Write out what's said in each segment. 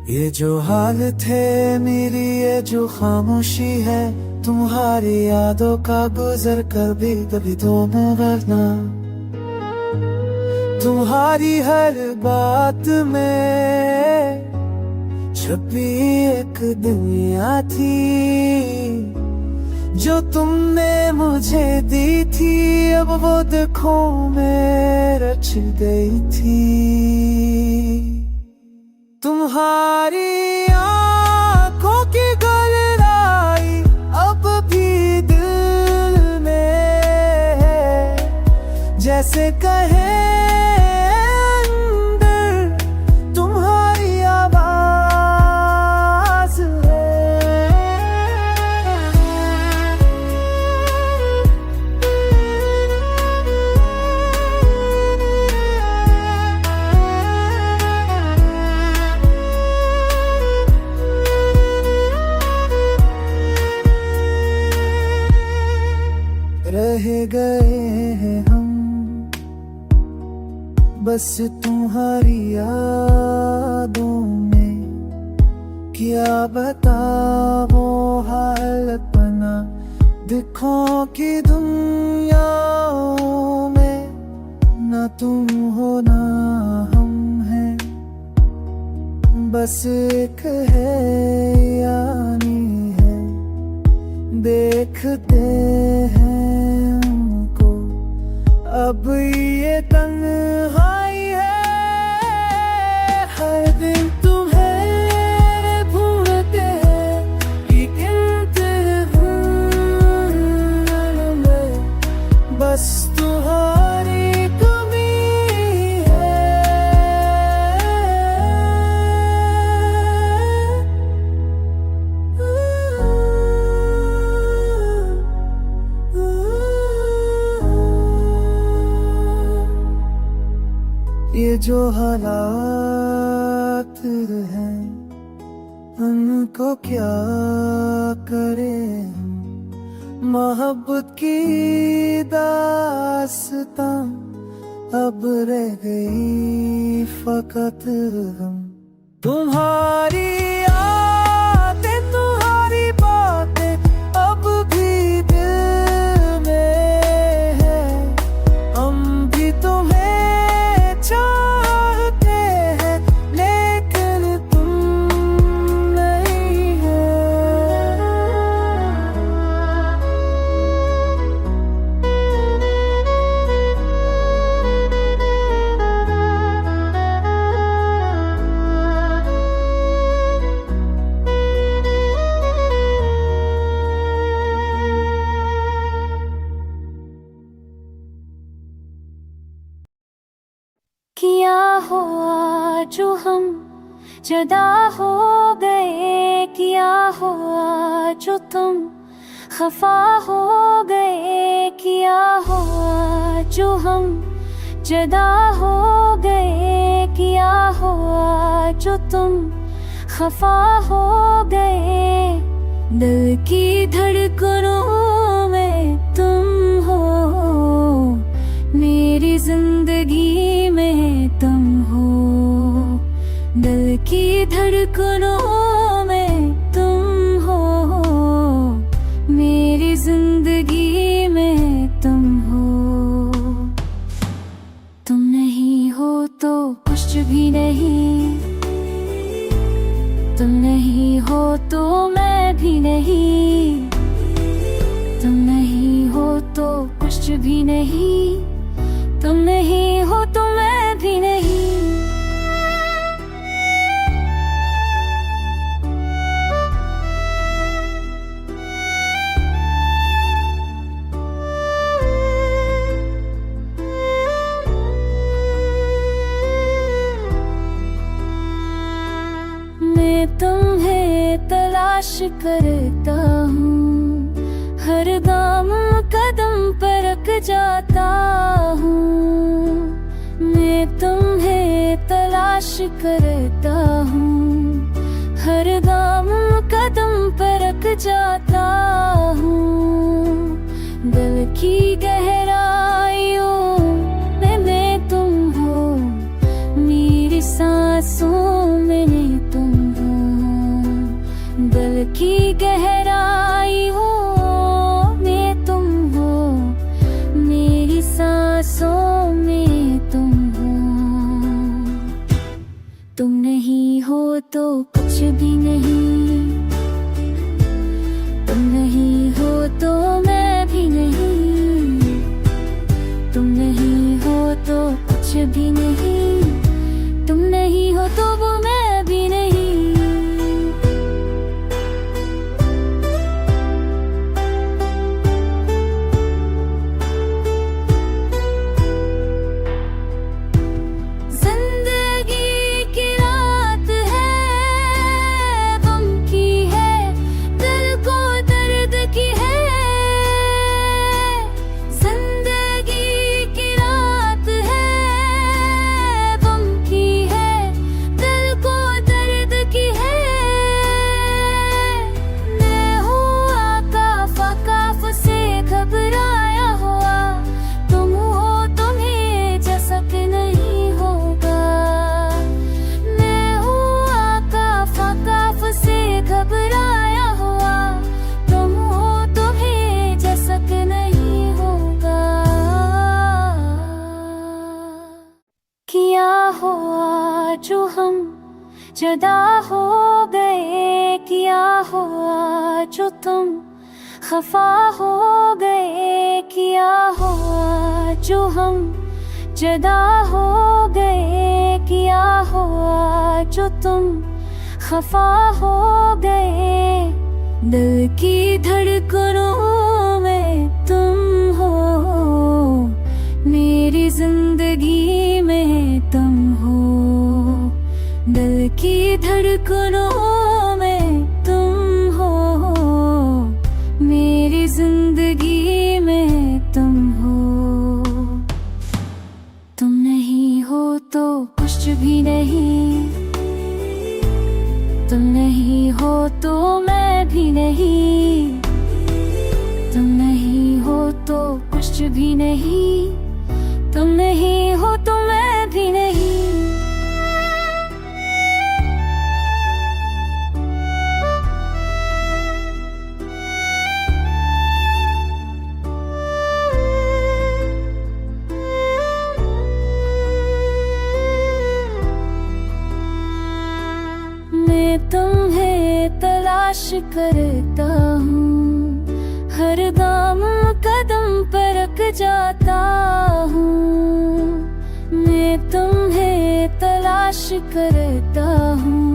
ये जो हाल थे मेरी, ये जो खामोशी है, तुम्हारी यादों का गुजर कर भी कभी तो मैं वरना तुम्हारी हर बात में छुपी एक दुनिया थी जो तुमने मुझे दी थी। अब वो देखो में रच गई थी। तुम्हारी आंखों की गहराई अब भी दिल में है, जैसे कहे अंदर तुम्हारी आवाज है। रह गए हैं हम बस तुम्हारी यादों में, क्या बताओ हाल अपना दिखों की दुनियाओं में। ना तुम हो ना हम हैं, बस एक है यानी है। देखते हैं अब ये तन्हाई है, हर दिन तुम्हें ढूंढते हैं एक इंतजार में, बस तुम्हारी कमी है। ये जो हालात हैं उनको क्या करें हम, मोहब्बत की दास्तां अब रह गई फकत हम। तुम्हारी यादें तुम्हारी बातें अब भी दिल में है, हम भी तुम्हें चाहते हैं लेकिन तुम नहीं है। किया हुआ जो हम जुदा हो गए, किया हुआ जो तुम खफा हो गए, किया हुआ जो हम जुदा हो गए, किया हुआ जो तुम खफा हो गए। दिल की धड़कनों में तुम हो, मेरी जिंदगी में तुम हो। दिल की धड़कनों में तुम हो, मेरी जिंदगी में तुम हो। तुम नहीं हो तो कुछ भी नहीं, तुम नहीं हो तो मैं भी नहीं, तुम नहीं हो तो कुछ भी नहीं, तुम नहीं हो तो मैं भी नहीं। मैं तुम्हें तलाश करता हूँ, हर गाम कदम पर रख जाता हूँ। मैं तुम्हें तलाश करता हूँ, हर गाम कदम पर रख जाता हूँ। दिल की गहराइयों में तुम हो, मेरी सांसों में तुम हो। की गहराइयों में तुम हो, मेरी सांसों में तुम हो। तुम नहीं हो तो कुछ भी नहीं, तुम नहीं हो तो मैं भी नहीं, तुम नहीं हो तो कुछ भी नहीं, तुम नहीं हो तो वो मैं भी नहीं। किया हुआ जो हम जुदा हो गए, किया हुआ जो तुम खफा हो गए, किया हुआ जो हम जुदा हो गए, किया हुआ जो तुम खफा हो गए। दिल की धड़कनों में तुम हो, मेरी जिंदगी में तुम हो। दिल की धड़कनों में तुम हो, मेरी जिंदगी में तुम हो। तुम नहीं हो तो कुछ भी नहीं, तुम नहीं हो तो मैं भी नहीं, तुम नहीं हो तो कुछ भी नहीं, तुम नहीं हो तो मैं भी नहीं। मैं तुम्हें तलाश करता हूँ, हर गाम कदम पर रुक जाता हूँ। मैं तुम्हें तलाश करता हूँ,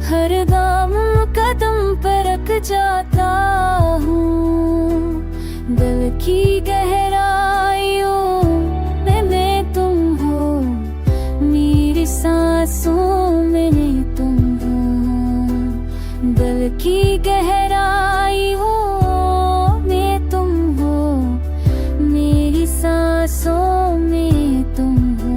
हर गाम कदम पर रुक जाता हूँ। दिल की गहराइयों में तुम हो, मेरी सांसों में तुम हो। दिल की गहराइयों में तुम हो, मेरी सांसों में तुम हो।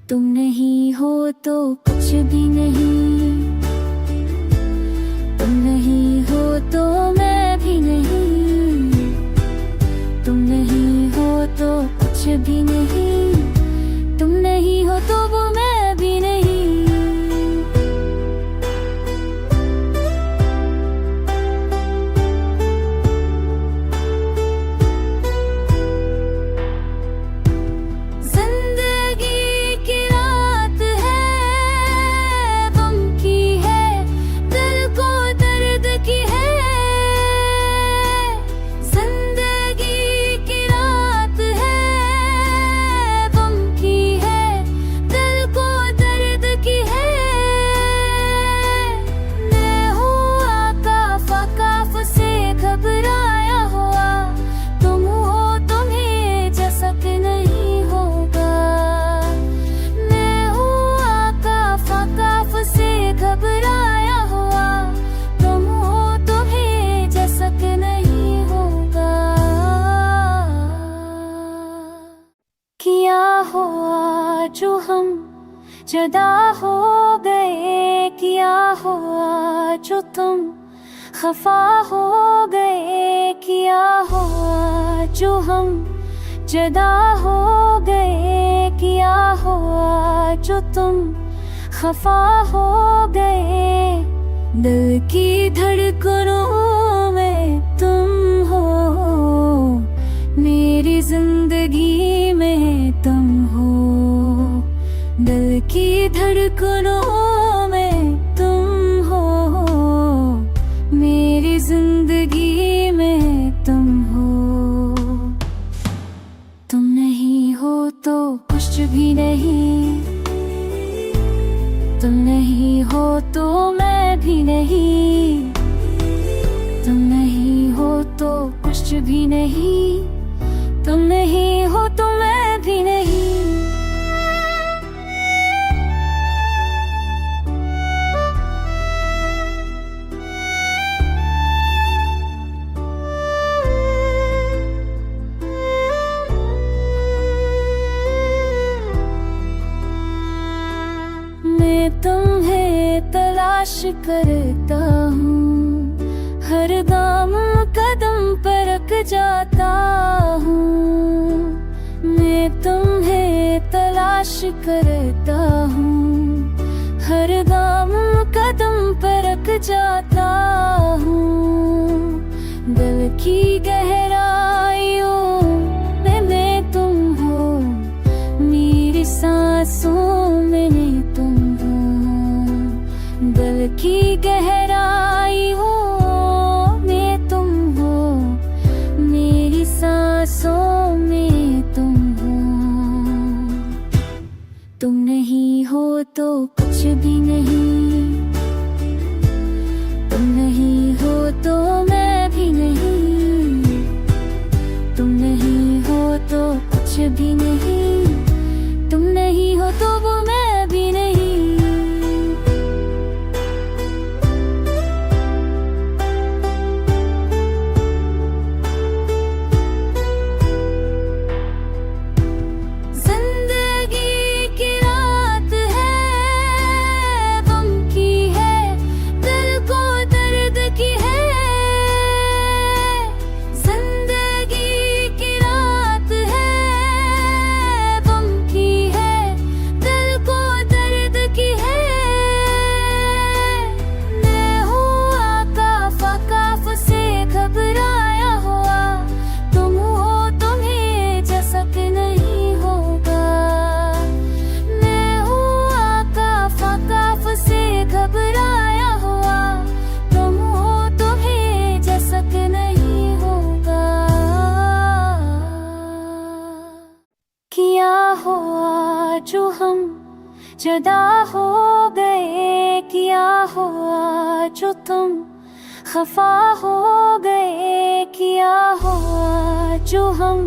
तुम नहीं हो तो कुछ भी नहीं, तुम नहीं हो तो मैं भी नहीं, तुम नहीं हो तो कुछ भी नहीं, तुम नहीं हो तो वो मैं भी नहीं। जो हम जुदा हो गए, किया हुआ जो तुम खफा हो गए, किया हुआ जो हम जुदा हो गए, किया हुआ जो तुम खफा हो गए। दिल की धड़कनों में तुम हो, मेरी जिंदगी में तुम हो। दिल की धड़कनों में तुम हो, मेरी जिंदगी में तुम हो। तुम नहीं हो तो कुछ भी नहीं, तुम नहीं हो तो मैं भी नहीं, तुम नहीं हो तो कुछ भी नहीं, तुम नहीं हो तो मैं भी नहीं। मैं तुम्हें तलाश करता हूँ, हर गाम कदम पर रख जाता हूँ। मैं तुम्हें तलाश करता हूँ, हर गाम कदम पर रख जाता हूँ। दिल की गहराइयों में मैं तुम हो, मेरी सांसों में तुम हो। दिल की गहराइयों में तुम हो, मेरी सांसों में तुम हो। तुम नहीं हो तो कुछ भी नहीं, तुम नहीं हो तो मैं भी नहीं, तुम नहीं हो तो कुछ भी नहीं, तुम नहीं हो तो वो मैं भी नहीं। जिंदगी की रात है, गम की है, दिल को दर्द की है। जिंदगी की रात है, गम की है, दिल को दर्द की है। मैं हूँ आकाफ आकाफ से घबराया हुआ, तुम हो तुम्हें जसक नहीं होगा। मैं हूँ आकाफ आकाफ से घबराया हुआ, तुम हो तुम्हें जसक नहीं होगा। किया हुआ जो हम जुदा हो गए, किया हुआ जो तुम खफा हो गए, किया हुआ जो हम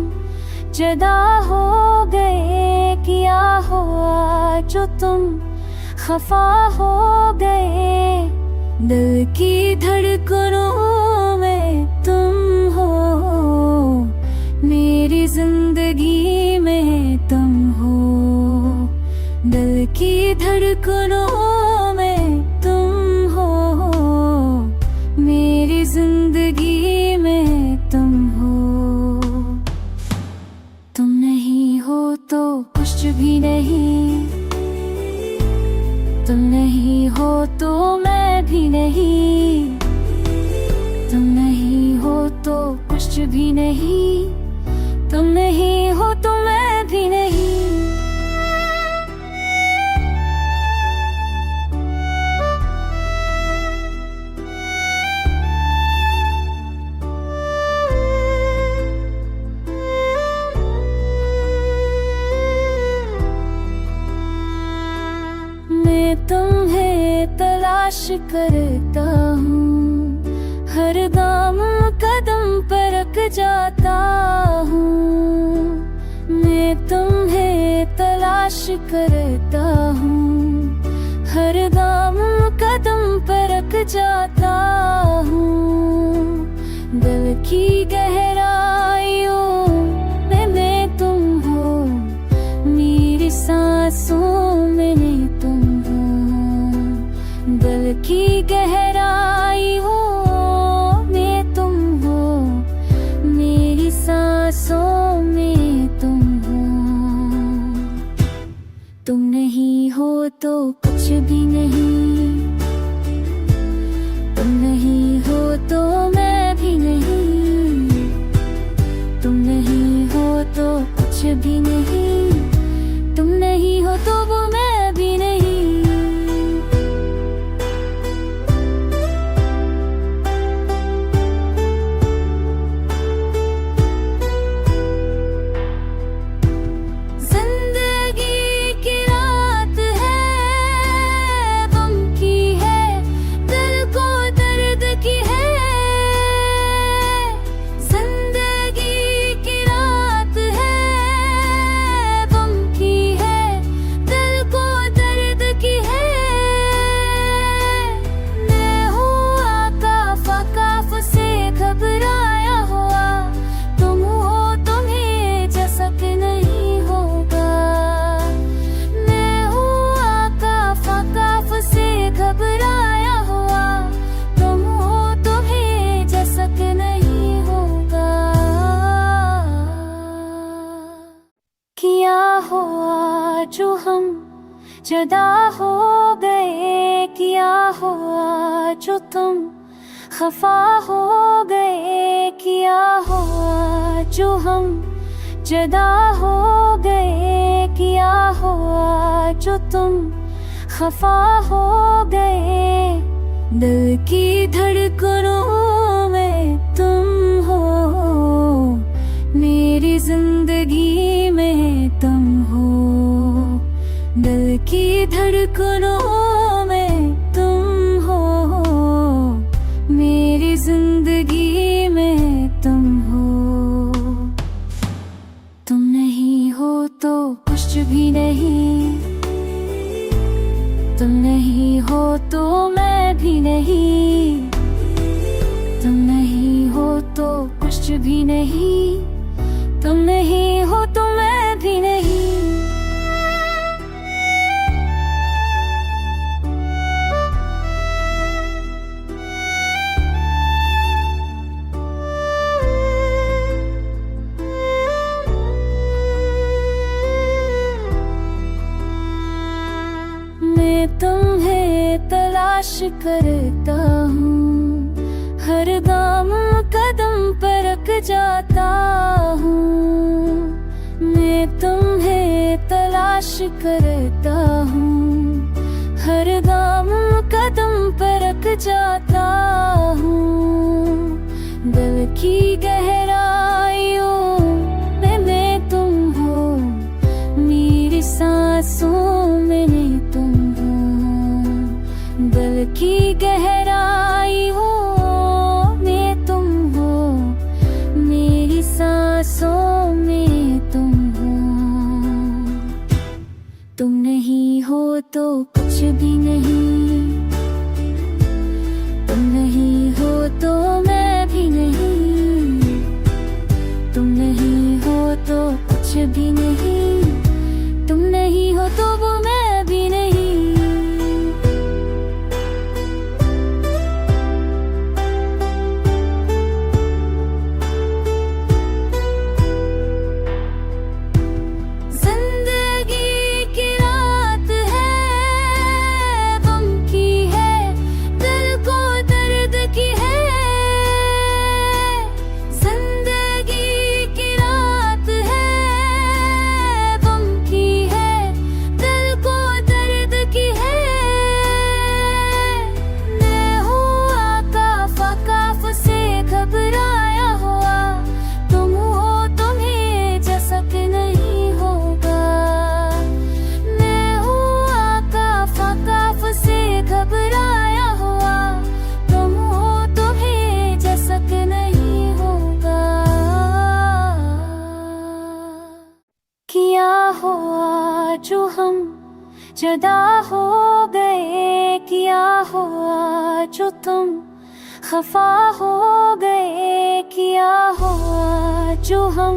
जुदा हो गए, किया हुआ जो तुम खफा हो गए। दिल की धड़कनों में तुम हो, मेरी जिंदगी में तुम हो। दिल की धड़कनों में तुम हो, मेरी जिंदगी में तुम हो। तुम नहीं हो तो कुछ भी नहीं, तुम नहीं हो तो मैं भी नहीं, तुम नहीं हो तो कुछ भी नहीं, तुम नहीं हो तो मैं भी नहीं। मैं तुम्हें तलाश करता हूँ, हर गाम कदम पर रख जाता हूँ। मैं तुम्हें तलाश करता हूँ, हर गाम कदम पर रख जाता हूँ। दिल की गहराइयों में मैं तुम हो, मेरी सांसों में तुम हो। दिल की गहराइयों में तुम हो, मेरी सांसों में तुम हो। तुम नहीं हो तो कुछ भी नहीं, भी नहीं, तुम नहीं हो तो वो मैं भी नहीं। जिंदगी की रात है, गम की है, दिल को दर्द की है। जिंदगी की रात है, गम की है, दिल को दर्द की है। मैं हूँ आकाफ आकाफ से घबराया हुआ, तुम हो तुम्हें जसक नहीं होगा। मैं हूँ आकाफ आकाफ से घबराया हुआ, तुम हो तुम्हें जसक नहीं होगा। किया हुआ जो हम जुदा हो गए, किया हुआ जो तुम खफा हो गए, किया हुआ जो हम जुदा हो गए, किया हुआ जो तुम खफा हो गए। दिल की धड़कनों में तुम हो, मेरी जिंदगी में तुम हो। दिल की धड़कनों में तुम हो, मेरी जिंदगी में तुम हो। तुम नहीं हो तो कुछ भी नहीं, तुम नहीं हो तो मैं भी नहीं। तुम नहीं हो तो कुछ भी नहीं, तुम नहीं हो तो मैं भी नहीं। मैं तुम्हें तलाश करता हूँ, हर गाम कदम पर रख जाता हूँ। मैं तुम्हें तलाश करता हूँ, हर गाम कदम पर रख जाता हूँ। दिल की गहराइयों में मैं तुम हो, मेरी सांसों में तुम हो। दिल की गहराइयों में तुम हो, मेरी सांसों में तुम हो। तुम नहीं हो तो कुछ भी नहीं, तुम नहीं हो तो मैं भी नहीं। तुम नहीं हो तो कुछ भी नहीं, तुम नहीं हो तो वो मैं भी नहीं। जिंदगी की रात है, गम की है, दिल को दर्द की है। जिंदगी की रात है, गम की है, दिल को दर्द की है। मैं हूँ आकाफ आकाफ से घबराया हुआ, तुम हो तुम्हें जसक नहीं होगा। मैं हूँ आकाफ आकाफ से घबराया हुआ, तुम हो तुम्हें जसक नहीं होगा। किया हुआ जो हम जुदा हो गए, किया हुआ जो तुम खफा हो गए, किया हुआ जो हम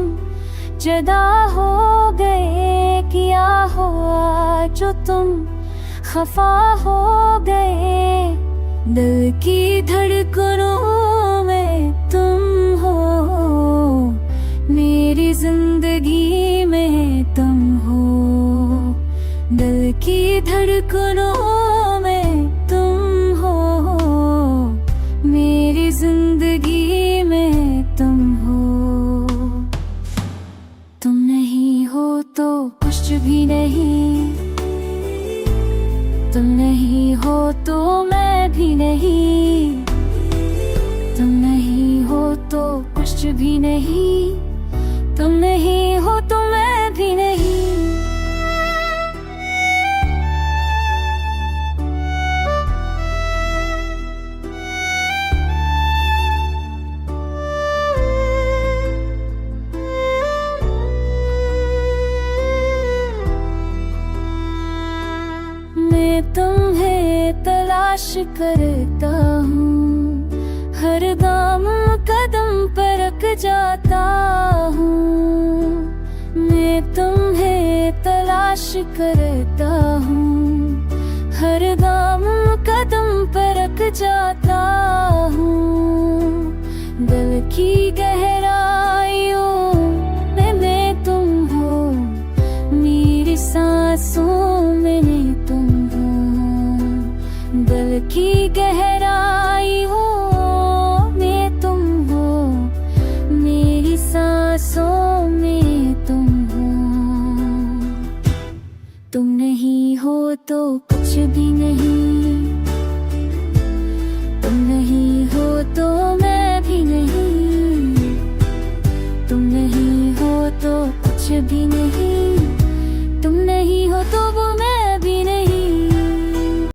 जुदा हो गए, किया हुआ जो तुम खफा हो गए। दिल की धड़कनों में तुम हो, मेरी जिंदगी में तुम हो। दिल की धड़कनों में तुम हो, मेरी जिंदगी में तुम हो। तुम नहीं कुछ भी नहीं, तुम नहीं हो तो मैं भी नहीं, तुम नहीं हो तो कुछ भी नहीं, तुम नहीं हो तो मैं भी नहीं। मैं तुम्हें तलाश करता हूँ, हर दाम कदम पर रख जाता हूँ। मैं तुम्हें तलाश करता हूँ, हर दाम कदम पर रख जाता हूँ। दिल की